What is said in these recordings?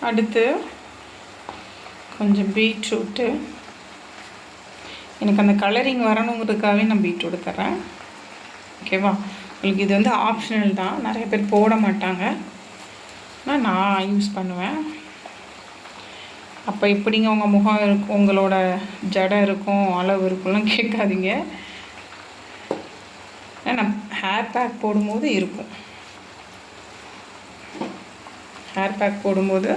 அடுத்து கொஞ்சம் பீட்ரூட்டு. எனக்கு அந்த கலரிங் வரணுங்கிறதுக்காகவே நான் பீட்ரூட் தரேன். ஓகேவா? உங்களுக்கு இது வந்து ஆப்ஷனல் தான், நிறைய பேர் போட மாட்டாங்க, ஆனால் நான் யூஸ் பண்ணுவேன். அப்போ எப்படிங்க உங்கள் முகம் இருக்கும், உங்களோட ஜடை இருக்கும், அளவு இருக்கும்லாம் கேட்காதீங்க. ஏன்னா ஹேர் பேக் போடும்போது இருக்கும். ஹேர் பேக் போடும்போது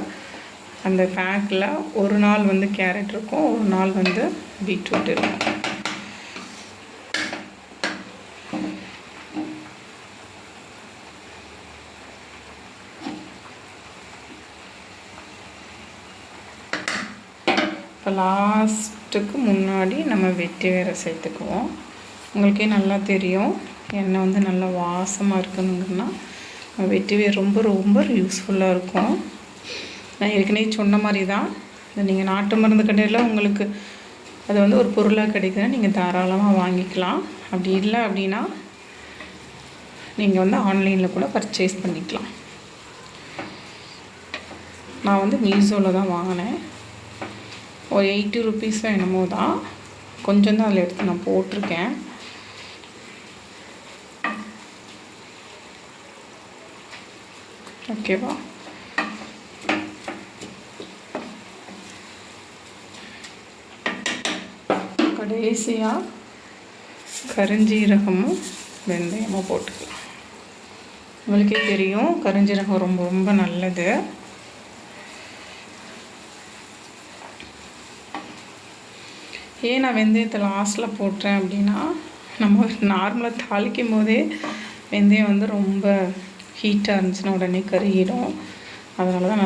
அந்த பேக்கில் ஒரு நாள் வந்து கேரட் இருக்கும், ஒரு நாள் வந்து பீட்ரூட் இருக்கும். இப்போ லாஸ்ட்டுக்கு முன்னாடி நம்ம வெட்டி வேற சேர்த்துக்குவோம். உங்களுக்கே நல்லா தெரியும், எண்ணெய் வந்து நல்லா வாசமாக இருக்கணுங்கன்னா வெட்டி வேர் ரொம்ப ரொம்ப யூஸ்ஃபுல்லாக இருக்கும். நான் ஏற்கனவே சொன்ன மாதிரி தான், நீங்கள் நாட்டு மருந்து கடையில் உங்களுக்கு அது வந்து ஒரு பொருளாக கிடைக்குதுன்னா நீங்கள் தாராளமாக வாங்கிக்கலாம். அப்படி இல்லை அப்படின்னா நீங்கள் வந்து ஆன்லைனில் கூட பர்ச்சேஸ் பண்ணிக்கலாம். நான் வந்து மீஷோவில் தான் வாங்கினேன். ஒரு 80 ருபீஸோ என்னமோ தான், கொஞ்சம் தான் அதில் எடுத்து நான் போட்டிருக்கேன். ஓகேவா? கடைசியாக கருஞ்சீரகமும் வெந்தயமும் போட்டுக்கலாம். உங்களுக்கே தெரியும், கருஞ்சீரகம் ரொம்ப ரொம்ப நல்லது. ஏன் நான் வெந்தயத்தை லாஸ்ட்டில் போட்டுறேன் அப்படின்னா, நம்ம நார்மலாக தாளிக்கும் போதே வெந்தயம் வந்து ரொம்ப ஹீட்டாக இருந்துச்சுன்னா உடனே கருகிடும். அதனால தான் நான்